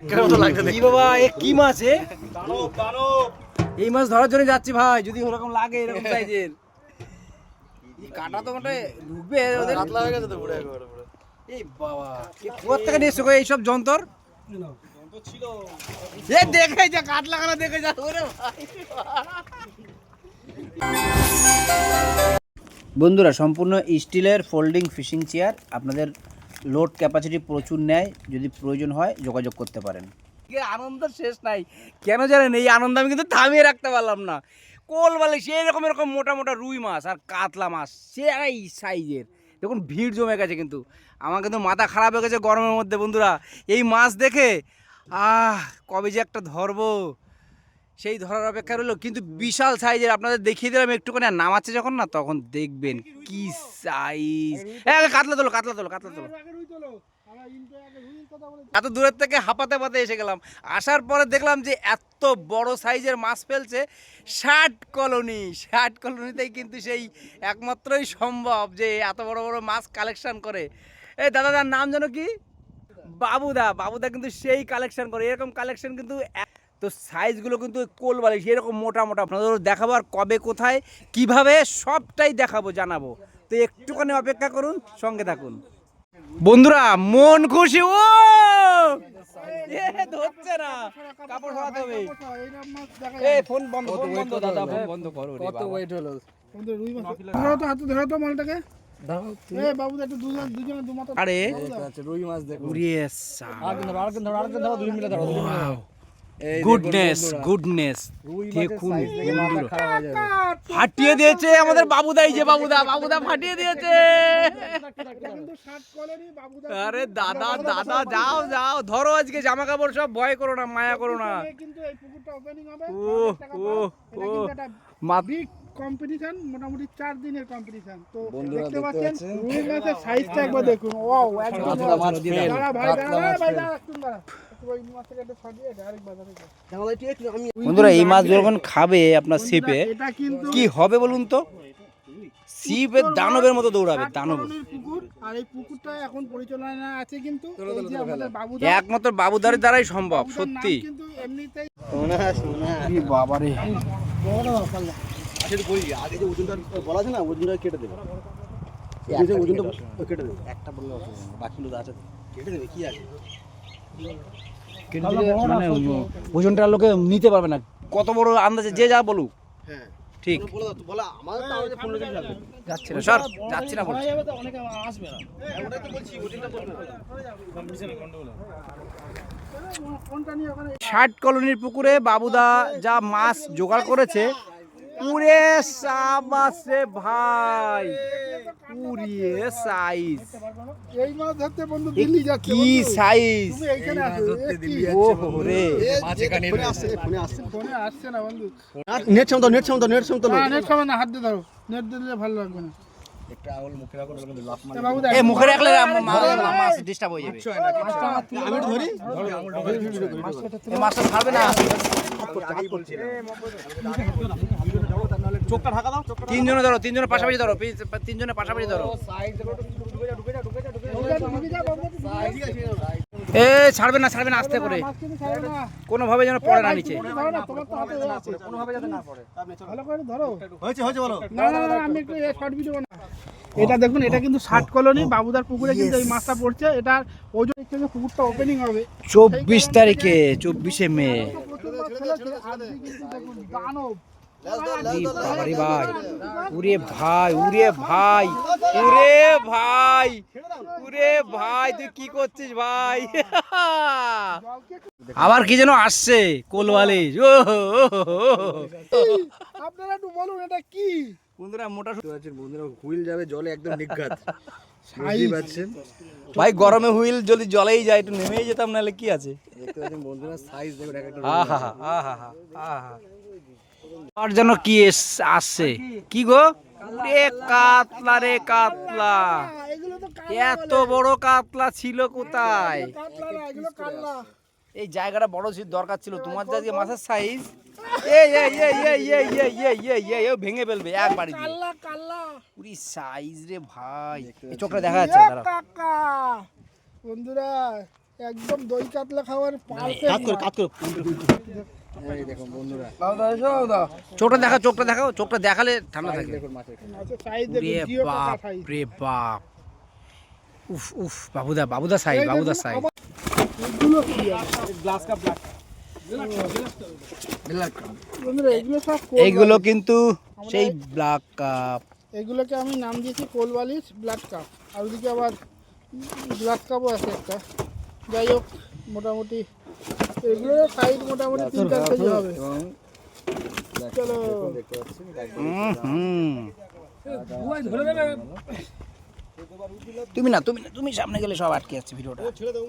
কি বাবা এ কি মাছ এ? এই মাছ ধরার জন্য যাচ্ছি ভাই, যদি ওরকম লাগে এরকম সাইজের। কাটা তো মোটে ঢুকবে ওদের। কাতলা হয়ে গেছে তো পুরো একবারে পুরো। এই বাবা কোথা থেকে নিয়েছো এই সব যন্ত্র? যন্ত্র ছিল। এ দেখে যা কাতলা কানা দেখে যা ওরে ভাই। বন্ধুরা সম্পূর্ণ স্টিলের ফোল্ডিং ফিশিং চেয়ার, আপনাদের লোড ক্যাপাসিটি প্রচুর নেয়, যদি প্রয়োজন হয় যোগাযোগ করতে পারেন। আনন্দ শেষ নাই, কেন জানেন? এই আনন্দ আমি কিন্তু থামিয়ে রাখতে পারলাম না। কোল বলে সেই এরকম মোটা মোটা রুই মাছ আর কাতলা মাছ সেই সাইজের, দেখুন ভিড় জমে গেছে। কিন্তু আমার কিন্তু মাথা খারাপ হয়ে গেছে গরমের মধ্যে বন্ধুরা, এই মাছ দেখে। কবে যে একটা ধরবো সেই ধরার অপেক্ষা রইলো, কিন্তু বিশাল সাইজের। আপনাদের দেখিয়ে দিলাম একটুখানি, আর নামাচ্ছে যখন না তখন দেখবেন কি সাইজ। কাতলা তোলো কাতলা তোলো কাতলা তোলো। এত দূরের থেকে হাঁপাতে হাঁপাতে এসে গেলাম, আসার পরে দেখলাম যে এত বড় সাইজের মাছ ফেলছে ষাট কলোনিতেই কিন্তু সেই একমাত্রই সম্ভব যে এত বড় বড় মাছ কালেকশন করে। এই দাদার নাম যেন কি? বাবুদা কিন্তু সেই কালেকশন করে, এরকম কালেকশন কিন্তু। তো সাইজগুলো কিন্তু কোল বালিশ এরকম মোটা মোটা, আপনাদের দেখাবো আর কবে কোথায় কিভাবে সবটাই দেখাবো জানাবো। তো একটুখানি অপেক্ষা করুন, সঙ্গে থাকুন বন্ধুরা। মন খুশি। ও ধরছে না, কাপড় সরাতে হবে। এই ফোন বন্ধ দাদা, ফোন বন্ধ করো। কত ওয়েট হলো বন্ধু? রুই মাছ ধরো তো, হাতে ধরো তো মালটাকে। বাবু একটু দুজনে দু মাথা। আরে রুই মাছ দেখো। আরেকজন ধরো, দুই মিলে ধরো। গুডনেস দেখুন, ফাটিয়ে দিয়েছে আমাদের বাবুদাই। যে বাবুদা ফাটিয়ে দিয়েছে। আরে দাদা যাও ধরো আজকে, জামা কাপড় সব, ভয় করো না, মায়া করো না। কম্পিটিশন মোটামুটি 4 দিনের কম্পিটিশন। তো দেখতে পাচ্ছেন রুই মাছের সাইজটা একবার দেখুন। ওয়াও, একদম বন্ধুরা এই মাছ যখন খাবে আপনার ছিপে কি হবে বলুন তো? ছিপের দানবের মতো দৌড়াবে, দানব। আর এই পুকুরটা এখন পরিচালনা আছে কিন্তু একমাত্র বাবুদারের দ্বারাই সম্ভব, সত্যি। কিন্তু এমনিতেই বাবারে আগে যে ওজনটা বলা আছে না, ওজনটা কেটে দেবে। ওজনটা কেটে দেবে, একটা বললে বাকিগুলো আছে কেটে দেবে। কি আছে মানে ওজনটা লোকে নিতে পারবে না, কত বড় আন্দাজে যে যা বলুক। হ্যাঁ ঠিক বলা আমাদের তো আমাদের 15 কেজি লাগবে। যাচ্ছে না স্যার, যাচ্ছে না বলছি। অনেকে আসবে না, ওটাই তো বলছি, ওজনটা বলবে কম্পিটিশনে গন্ডগোল। 60 কলোনির পুকুরে বাবুদা যা মাছ জোগাড় করেছে, পুরে সাবাস রে ভাই, পুরিয়ে সাইজ। এই মাছ ধরতে বন্ধু দিল্লি যাচ্ছে। কি সাইজ! তুমি এইখানে আসো, ওহো রে, মাছ এখানে ফোনে আসছে না বন্ধু। নেট সামতো নেট সামনে না, হাত দিয়ে ধরো। নেট দিলে ভালো লাগবে না। একটা আউল মুখে রাখো, লাফ মারে। এ মুখে রাখলে মাছ ডিস্টার্ব হয়ে যাবে। আমি ধরি, এই মাছটা ছাড়বে না। চোখটা ঢাকা দাও। তিনজনের পাশাপাশি ধরো, তিনজনের পাশাপাশি ধরো। এ ছাড়বে না, আস্তে করে, কোনোভাবে যেন পড়ে না নিচে। এটা দেখুন, এটা কিন্তু 60 কলোনি বাবুদার পুকুরে কিন্তু এই মাছটা পড়ছে। এটার ওজন থেকে পুকুরটা ওপেনিং হবে 24 তারিখে, 24শে মে। উরে ভাই তুই কি করছিস ভাই? আবার কি যেন আসছে কোলওয়ালি। আপনারা একটু বলুন এটা কি? বন্ধুরা মোটা বন্ধুরা হুইল যাবে জলে একদম নিঘাত। বুঝতেই পারছেন ভাই, গরমে হুইল যদি জলেই যায় একটু নেমেই যেতাম, নাহলে কি আছে। দেখতে পাচ্ছেন বন্ধুরা সাইজ দেখুন একটা। আর যেন কি আসছে, কি গো? কাতলা রে কাতলা, এত বড় কাতলা ছিল কোথায়? এই জায়গাটা বড় দরকার ছিল তোমার, যা মাছের সাইজ। ভেঙে ফেলবে একবারই পুরি সাইজ রে ভাই। এই চোখটা দেখা যাচ্ছে বন্ধুরা, একদম দই কাতলা খাওয়ার কাজ পারফেক্ট করো কাজ করো এই দেখুন বন্ধুরা চোখটা দেখাও চোখটা দেখালে ঠান্ডা থাকে। দেখুন মাছের মাছের সাইজ দেখুন, রে জিও কাটা বাপ সাইজ। রে বাপ, উফ উফ, বাবুদা সাইজ, বাবুদা সাইজ। এগুলো কি আছে? গ্লাস কাপ ব্ল্যাক বন্ধুরা এগুলো সব এইগুলো কিন্তু সেই ব্ল্যাক কাপ। এগুলোকে আমি নাম দিয়েছি কোলবালিশ ব্লাড কাপ, আর ওদিকে আবার ব্লাড কাপও আছে একটা। যাই হোক মোটামুটি এগুলো সাইজ মোটামুটি 3-4 কেজি হবে। এবং চলো দেখতে পাচ্ছেন তুমি সামনে গেলে সব আটকে যাচ্ছে ভিডিওটা। ছেড়ে দাও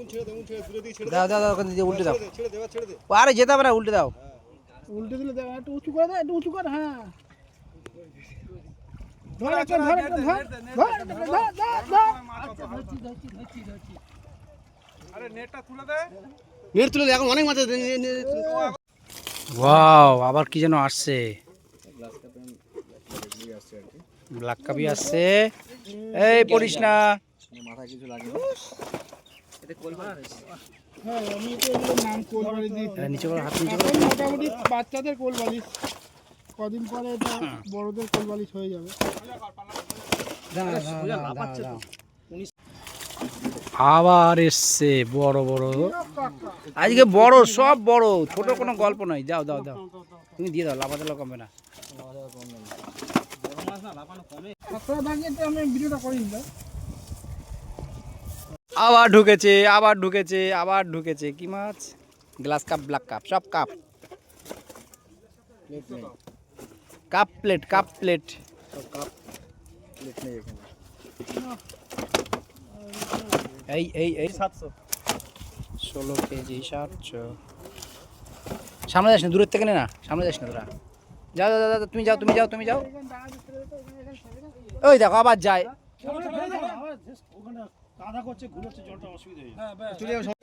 দূরে দিকে ছেড়ে দাও ওখান থেকে উল্টে দাও। ছেড়ে দে আরে যেতে হবে না, উল্টে দাও। উল্টে দিলে দেখ, একটু উঁচু করে দাও, একটু উঁচু কর। হ্যাঁ ধর একটা, ধর একটা, ধর ধর একটা, ধর ধর ধর। নেট তুলে দে, এখন অনেক মাছ আছে ওয়াও, আবার কি যেন আসছে, ব্ল্যাক কাপই আসছে। এই পড়িস না। মাথায় কিছু লাগে হ্যাঁ আমি তো এগুলোর নাম কোলবালিশ দিয়েছি। নিচে করো, হাত নিচে করো। এখন মোটামুটি বাচ্চাদের কোলবালিশ, কদিন পরে এটা বড়দের কোলবালিশ হয়ে যাবে। আবার এসছে বড় বড়, আজকে বড়, সব বড়, ছোট কোনো গল্প নয়। দাও তুমি দিয়ে দাও, লাফাতে কমবে না। আপনারা দাঁড়িয়ে তো আমি ভিডিওটা করিনি না। আবার ঢুকেছে কি মাছ? গ্লাস কাপ, ব্ল্যাক কাপ, সব কাপ, প্লেট সব কাপ প্লেট নেই এখানে। এই 700 16 কেজি 700। সামনে যাস না, দূরের থেকে নে না, সামনে যাস না তোরা। যাও তুমি যাও। ওই দেখো আবার যায়।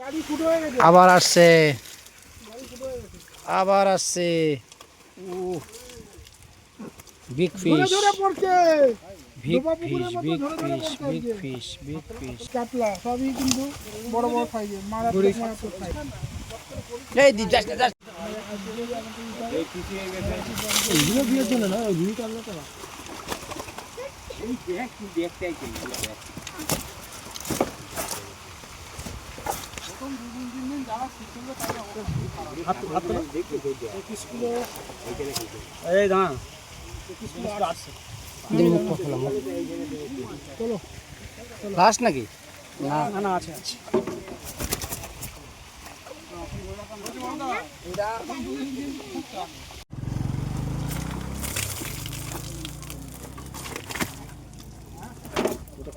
গাড়ি ফুটো হয়ে গেছে। আবার আসছে। বিগ ধরে ফিশ, ধরে পড়ছে। বিগ ডোবা পুকুরের মতো ধরে ধরে পড়ছে আজকে। Big fish. কাতলা সবই কিন্তু বড় বড় সাইজের, মারাত্মক সাইজ। এই দি যাস না। এগুলো বিয়ের জন্য না, ওই রুই কাতলাটা না। এই দাঁড়া চলো লাস্ট নাকি? না আছে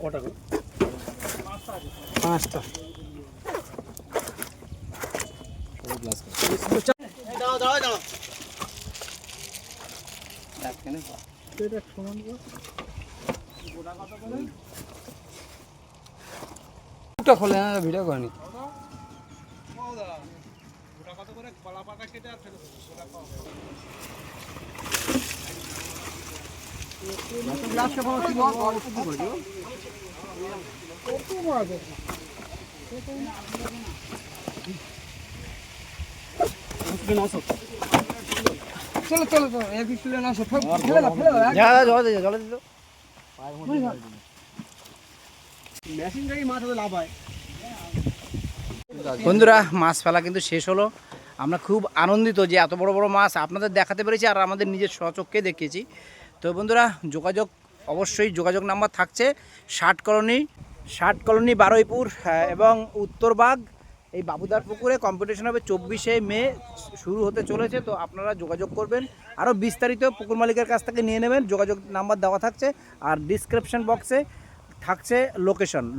কটা 5টা। দাঁড়াও এটা সমান কর। মুখটা খোলে না, ভিডিও করেনি। কত মাছ আছে? চলো এক কিলো না সব ফেলে দাও জলে দিল। মেশিন গাড়ি মাছ হতে লাভ হয়। বন্ধুরা, মাছ ফেলা কিন্তু শেষ হলো। আমরা খুব আনন্দিত যে এত বড় বড় মাছ আপনাদের দেখাতে পেরেছি আর আমাদের নিজের স্বচক্ষে দেখিয়েছি। তো বন্ধুরা, অবশ্যই যোগাযোগ নাম্বার থাকছে। 60 কলোনি বারুইপুর এবং উত্তরবাগ। এই বাবুদার পুকুরে কম্পিটিশন হবে 24শে মে শুরু হতে চলেছে। তো আপনারা যোগাযোগ করবেন, আরও বিস্তারিত পুকুর মালিকের কাছ থেকে নিয়ে নেবেন। যোগাযোগ নাম্বার দেওয়া থাকছে আর ডিসক্রিপশন বক্সে থাকছে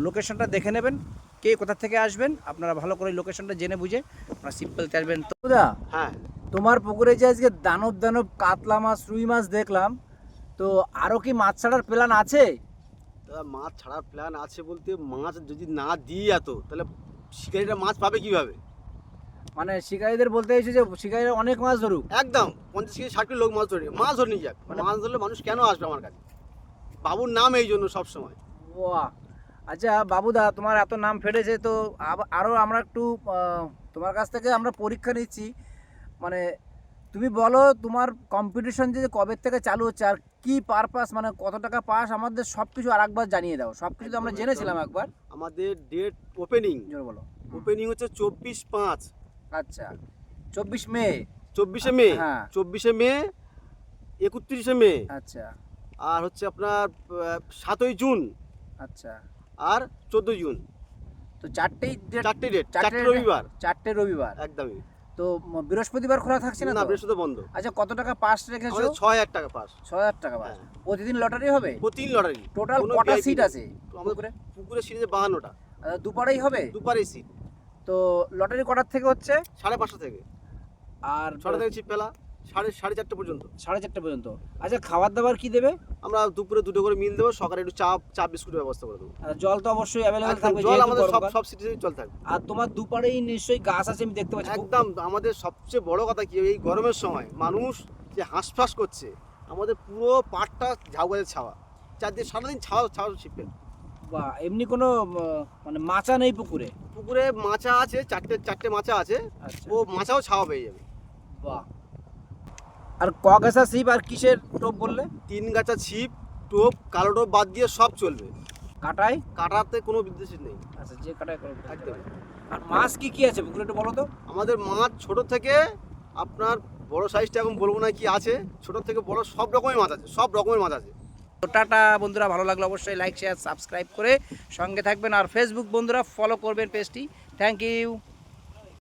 লোকেশনটা দেখে নেবেন। কে কোথা থেকে আসবেন আপনারা ভালো করে লোকেশনটা জেনে বুঝে আপনারা সিম্পলতে আসবেন। তো দাদা, হ্যাঁ তোমার পুকুরে যে আজকে দানব কাতলা মাছ, রুই মাছ দেখলাম, তো আরও কি মাছ ছাড়ার প্ল্যান আছে? দাদা মাছ ছাড়ার প্ল্যান আছে বলতে, মাছ যদি না দিই এত তাহলে শিকারীরা মাছ পাবে কিভাবে? মানে শিকারীদের বলতে এসে যে শিকারীরা অনেক মাছ ধরুক, একদম 50 থেকে 60 লোক মাছ ধরে নিয়ে যাক। মাছ ধরলে মানুষ কেন আসবে আমার কাছে? বাবুর নাম এই জন্য সব সময়। বাহ! আচ্ছা বাবুদা, তোমার এত নাম ফেটেছে তো আরও আমরা একটু তোমার কাছ থেকে আমরা পরীক্ষা নিচ্ছি। মানে তুমি বলো তোমার কম্পিটিশন যে কবে থেকে চালু হচ্ছে আর কি পারপাস, মানে কত টাকা পাস, আমাদের সব কিছু আর একবার জানিয়ে দাও। সব কিছু তো আমরা জেনেছিলাম একবার। আমাদের ডেট ওপেনিং বলো। ওপেনিং হচ্ছে 24/5। আচ্ছা 24 মে। 24শে মে, হ্যাঁ 24শে মে, 31শে মে, আচ্ছা আর হচ্ছে আপনার 7ই জুন আচ্ছা। আর 14 জুন। তো চারটেই চারটে ডেট, চারটে রবিবার। চারটে রবিবার একদমই। তো বৃহস্পতিবার খোলা থাকছে না না, তো? বৃহস্পতিবার বন্ধ। আচ্ছা কত টাকা পাস রেখেছো? আমাদের 6000 টাকা পাস। 6000 টাকা পাস। প্রতিদিন লটারি হবে? প্রতিদিন লটারি। টোটাল কোনো কটা VIP সিট নেই। আছে আমাদের পুকুরে সিট আছে 52টা। দুপারেই হবে? দুপারে সিট। তো লটারি কটার থেকে হচ্ছে? 5:30 থেকে। আর 6টা থেকে ছিপ ফেলা 4:30 পর্যন্ত। 4:30 পর্যন্ত। আচ্ছা খাবার দাবার কি দেবে? আমরা দুপুরে 2টো করে মিল দেবো, সকালে একটু চা বিস্কুটের ব্যবস্থা করে দেবো। আর জল তো অবশ্যই অ্যাভেলেবল একদম থাকবে, জল যেহেতু আমাদের গরমকাল। সব সিটিতে জল থাকবে। আর তোমার দুপারেই নিশ্চয়ই গাছ আছে, আমি দেখতে পাচ্ছি। একদম আমাদের সবচেয়ে বড় কথা কি, এই গরমের সময় মানুষ যে হাঁসফাঁস করছে, আমাদের পুরো পাটটা ঝাউ গাছের ছাওয়া, চারদিকে সারাদিন ছাওয়া ছিপে। বা এমনি কোনো মানে মাচা নেই পুকুরে? পুকুরে মাচা আছে, চারটে মাচা আছে, আচ্ছা ও মাচাও ছাওয়া পেয়ে যাবে। বাহ। আর কগাছা ছিপ আর কিসের টোপ বললে? 3 গাছা ছিপ, টোপ, কালো টোপ বাদ দিয়ে সব চলবে। কাটাই? কাটাতে কোনো বিদ্বেষ নেই। আচ্ছা যে কাটাই করবে। একদম। আর মাছ কি কি আছে পুকুরে একটু বলো তো? আমাদের মাছ ছোট থেকে আপনার বড় সাইজটা এখন বলবো না কি আছে, ছোট থেকে বড় সব রকমের মাছ আছে, সব রকমের মাছ আছে। তো টাটা বন্ধুরা, ভালো লাগলো অবশ্যই লাইক শেয়ার সাবস্ক্রাইব করে সঙ্গে থাকবেন। আর ফেসবুক বন্ধুরা ফলো করবেন পেজটি। Thank you.